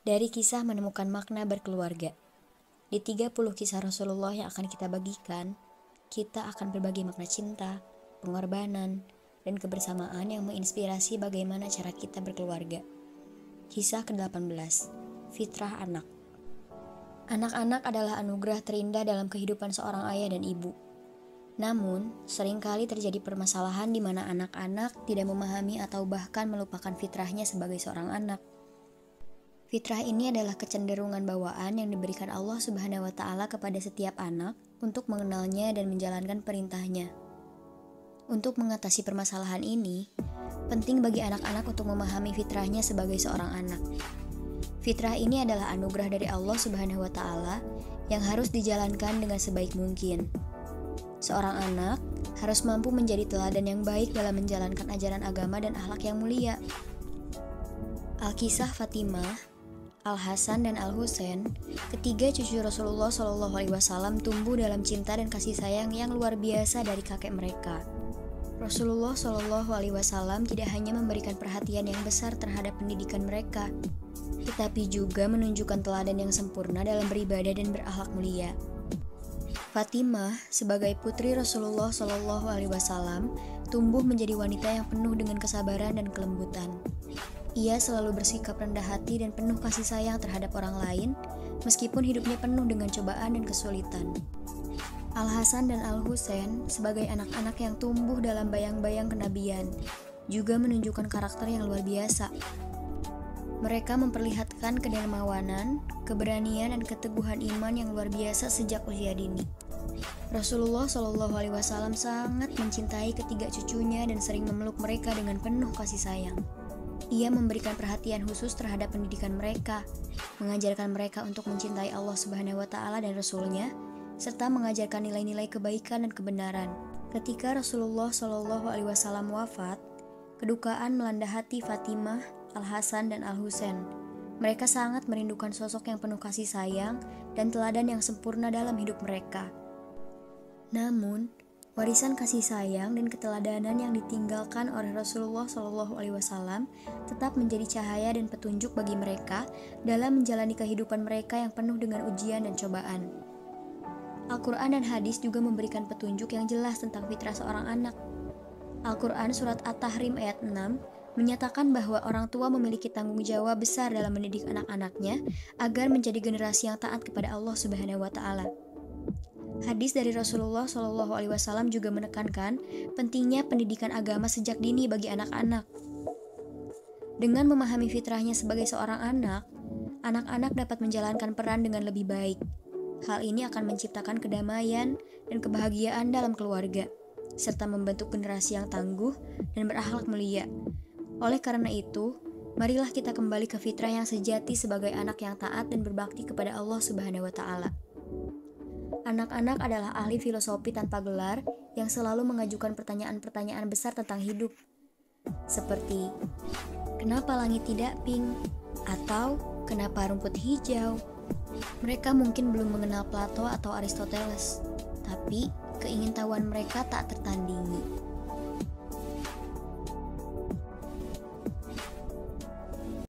Dari kisah menemukan makna berkeluarga. Di 30 kisah Rasulullah yang akan kita bagikan, kita akan berbagi makna cinta, pengorbanan, dan kebersamaan yang menginspirasi bagaimana cara kita berkeluarga. Kisah ke-18, Fitrah Anak. Anak-anak adalah anugerah terindah dalam kehidupan seorang ayah dan ibu. Namun, seringkali terjadi permasalahan di mana anak-anak tidak memahami atau bahkan melupakan fitrahnya sebagai seorang anak. Fitrah ini adalah kecenderungan bawaan yang diberikan Allah Subhanahu wa Ta'ala kepada setiap anak untuk mengenalnya dan menjalankan perintahnya. Untuk mengatasi permasalahan ini, penting bagi anak-anak untuk memahami fitrahnya sebagai seorang anak. Fitrah ini adalah anugerah dari Allah Subhanahu wa Ta'ala yang harus dijalankan dengan sebaik mungkin. Seorang anak harus mampu menjadi teladan yang baik dalam menjalankan ajaran agama dan akhlak yang mulia. Al-Kisah Fatimah, Al-Hasan dan Al-Husain, ketiga cucu Rasulullah SAW tumbuh dalam cinta dan kasih sayang yang luar biasa dari kakek mereka. Rasulullah SAW tidak hanya memberikan perhatian yang besar terhadap pendidikan mereka, tetapi juga menunjukkan teladan yang sempurna dalam beribadah dan berakhlak mulia. Fatimah sebagai putri Rasulullah SAW tumbuh menjadi wanita yang penuh dengan kesabaran dan kelembutan. Ia selalu bersikap rendah hati dan penuh kasih sayang terhadap orang lain, meskipun hidupnya penuh dengan cobaan dan kesulitan. Al-Hasan dan Al-Husain sebagai anak-anak yang tumbuh dalam bayang-bayang kenabian, juga menunjukkan karakter yang luar biasa. Mereka memperlihatkan kedermawanan, keberanian, dan keteguhan iman yang luar biasa sejak usia dini. Rasulullah SAW sangat mencintai ketiga cucunya dan sering memeluk mereka dengan penuh kasih sayang. Ia memberikan perhatian khusus terhadap pendidikan mereka, mengajarkan mereka untuk mencintai Allah Subhanahu wa Ta'ala dan Rasul-Nya, serta mengajarkan nilai-nilai kebaikan dan kebenaran. Ketika Rasulullah SAW wafat, kedukaan melanda hati Fatimah, Al-Hasan, dan Al-Husain. Mereka sangat merindukan sosok yang penuh kasih sayang dan teladan yang sempurna dalam hidup mereka. Namun, warisan kasih sayang dan keteladanan yang ditinggalkan oleh Rasulullah SAW tetap menjadi cahaya dan petunjuk bagi mereka dalam menjalani kehidupan mereka yang penuh dengan ujian dan cobaan. Al-Quran dan hadis juga memberikan petunjuk yang jelas tentang fitrah seorang anak. Al-Quran Surat At-Tahrim ayat 6 menyatakan bahwa orang tua memiliki tanggung jawab besar dalam mendidik anak-anaknya agar menjadi generasi yang taat kepada Allah Subhanahu wa Ta'ala. Hadis dari Rasulullah SAW juga menekankan pentingnya pendidikan agama sejak dini bagi anak-anak. Dengan memahami fitrahnya sebagai seorang anak, anak-anak dapat menjalankan peran dengan lebih baik. Hal ini akan menciptakan kedamaian dan kebahagiaan dalam keluarga, serta membentuk generasi yang tangguh dan berakhlak mulia. Oleh karena itu, marilah kita kembali ke fitrah yang sejati sebagai anak yang taat dan berbakti kepada Allah Subhanahu wa Ta'ala. Anak-anak adalah ahli filosofi tanpa gelar yang selalu mengajukan pertanyaan-pertanyaan besar tentang hidup. Seperti, kenapa langit tidak pink? Atau, kenapa rumput hijau? Mereka mungkin belum mengenal Plato atau Aristoteles, tapi keingintahuan mereka tak tertandingi.